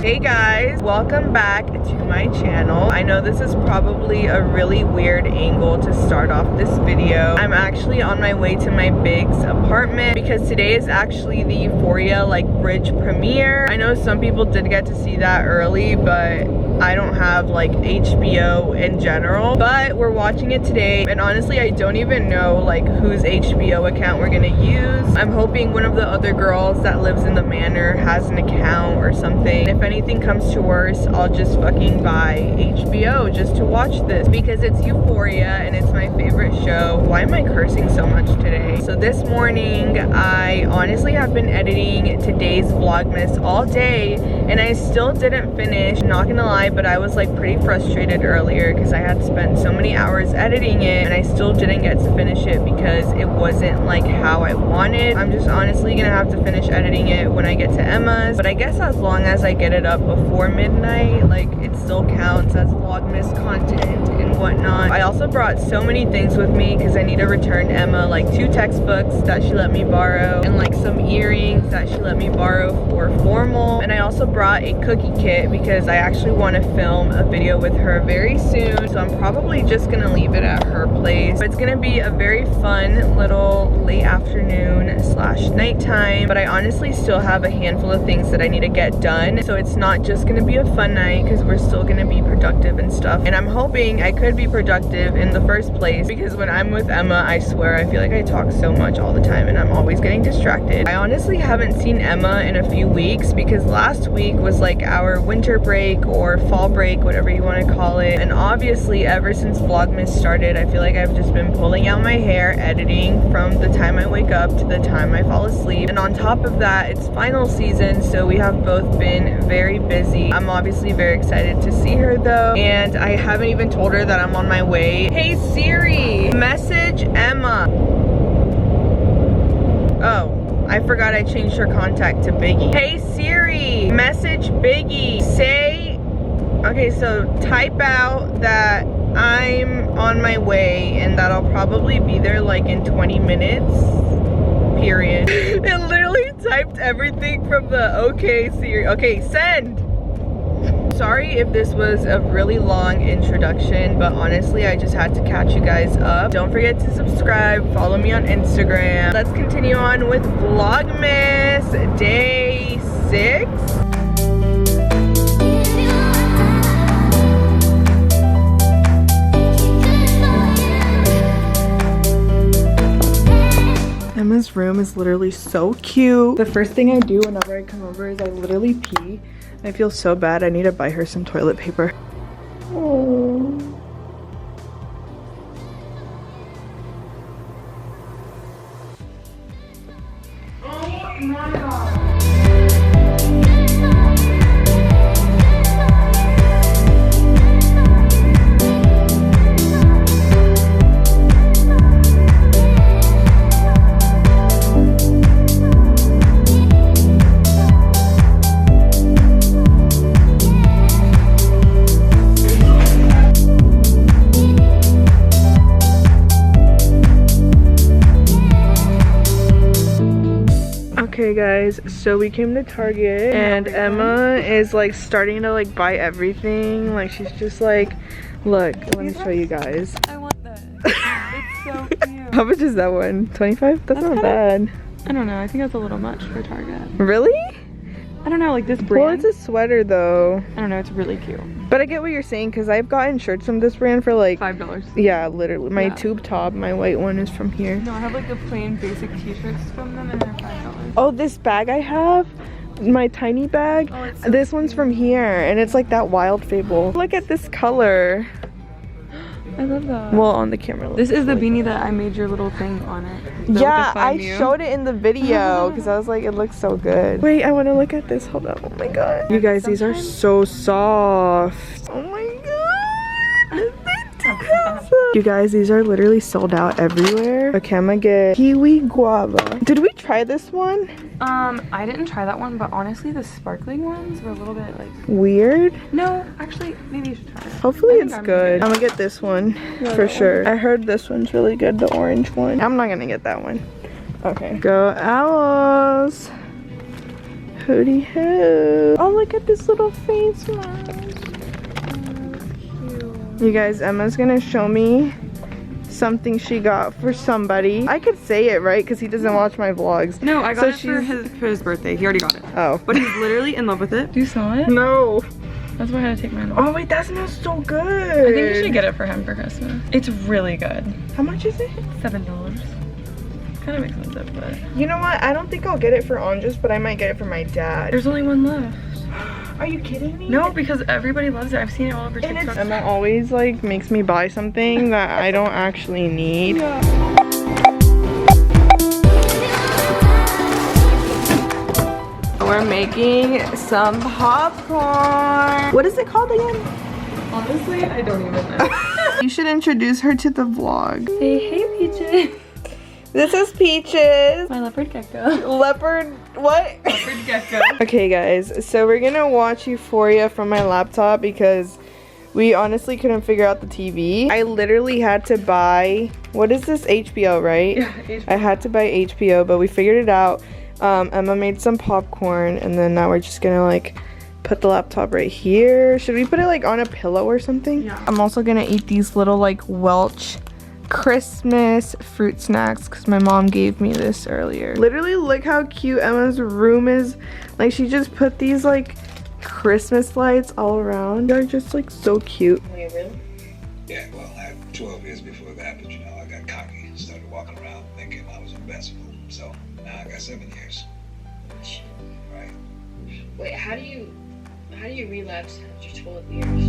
Hey guys, welcome back to my channel. I know this is probably a really weird angle to start off this video. I'm actually on my way to my Big's apartment because today is actually the Euphoria bridge premiere. I know some people did get to see that early, but I don't have HBO in general, but we're watching it today, and honestly I don't even know whose HBO account we're gonna use. I'm hoping one of the other girls that lives in the manor has an account or something. If anything comes to worse, I'll just fucking buy HBO just to watch this because it's Euphoria and it's my favorite show. Why am I cursing so much today? So this morning I honestly have been editing today's Vlogmas all day and I still didn't finish, not gonna lie, but I was pretty frustrated earlier because I had spent so many hours editing it and I still didn't get to finish it because it wasn't how I wanted. I'm just honestly gonna have to finish editing it when I get to Emma's, but I guess as long as I get it up before midnight, it still counts as Vlogmas content and whatnot. I also brought so many things with me because I need to return Emma 2 textbooks that she let me borrow and some earrings that she let me borrow for formal, and I also brought a cookie kit because I actually want to film a video with her very soon, so I'm probably just gonna leave it at her place. But it's gonna be a very fun little late afternoon slash nighttime, but I honestly still have a handful of things that I need to get done, so it's not just gonna be a fun night because we're still gonna be productive and stuff. And I'm hoping I could be productive in the first place because when I'm with Emma, I swear I feel like I talk so much all the time and I'm always getting distracted. I honestly haven't seen Emma in a few weeks because last week was our winter break or fall break, whatever you want to call it, and obviously ever since Vlogmas started I feel like I've just been pulling out my hair, editing from the time I wake up to the time I fall asleep, and on top of that it's final season, so we have both been very busy. I'm obviously very excited to see her though, and I haven't even told her that I'm on my way. Hey Siri, message Emma. Oh, I forgot I changed her contact to Biggie. Hey Siri, message Biggie. Say, okay, so type out that I'm on my way and that I'll probably be there in 20 minutes, period. It literally typed everything from the okay Siri. Okay, send. Sorry if this was a really long introduction, but honestly I just had to catch you guys up. Don't forget to subscribe, follow me on Instagram. Let's continue on with Vlogmas day 6. Emma's room is literally so cute. The first thing I do whenever I come over is I literally pee. I feel so bad. I need to buy her some toilet paper. Oh. Oh my god. Okay guys, so we came to Target and Emma is like starting to like buy everything. Like she's just like, look, let me show you guys. I want that. It's so cute. How much is that one? 25? That's not bad. I don't know, I think that's a little much for Target. Really? I don't know, like this brand. Well, it's a sweater though. I don't know, it's really cute. But I get what you're saying because I've gotten shirts from this brand for like $5. Yeah, literally. My tube top, my white one is from here. No, I have like the plain basic t-shirts from them and they're $5. Oh, this bag I have, my tiny bag, so this one's from here and it's like that Wild Fable. Look at this color. I love that. Well, on the camera. This is the beanie that I made your little thing on it. Yeah, I showed it in the video because I was like, it looks so good. Wait, I want to look at this. Hold up. Oh my god. You guys, these are so soft. Oh my god. You guys, these are literally sold out everywhere. Okay, I'm gonna get kiwi guava. Did we try this one? I didn't try that one, but honestly, the sparkling ones were a little bit like weird. No, actually, maybe you should try it. Hopefully it's good. I'm gonna get this one for sure. I heard this one's really good, the orange one. I'm not gonna get that one. Okay. Go Owls. Hootie hoo. Oh, look at this little face mask. You guys, Emma's gonna show me something she got for somebody. I could say it, right? Because he doesn't watch my vlogs. No, I got it for his birthday. He already got it. Oh. But he's literally in love with it. Do you smell it? No. That's why I had to take mine off. Oh wait, that smells so good. I think you should get it for him for Christmas. It's really good. How much is it? $7. Kind of expensive, but... You know what? I don't think I'll get it for Andres, but I might get it for my dad. There's only one left. Are you kidding me? No, because everybody loves it. I've seen it all over TikTok. Emma always like makes me buy something that I don't actually need. Yeah. We're making some popcorn. What is it called again? Honestly, I don't even know. You should introduce her to the vlog. Say hey, Peaches. This is Peaches. My leopard gecko. Leopard, what? Leopard gecko. Okay, guys, so we're gonna watch Euphoria from my laptop because we honestly couldn't figure out the TV. I literally had to buy, what is this, HBO, right? Yeah, HBO. I had to buy HBO, but we figured it out. Emma made some popcorn, and then now we're just gonna like put the laptop right here. Should we put it like on a pillow or something? Yeah. I'm also gonna eat these little like Welch Christmas fruit snacks because my mom gave me this earlier. Literally, look how cute Emma's room is. Like, she just put these like Christmas lights all around. They're just like so cute. Yeah, well, I had 12 years before that, but you know, I got cocky and started walking around thinking I was invincible. So now I got 7 years. Right. Wait, how do you relapse after 12 years?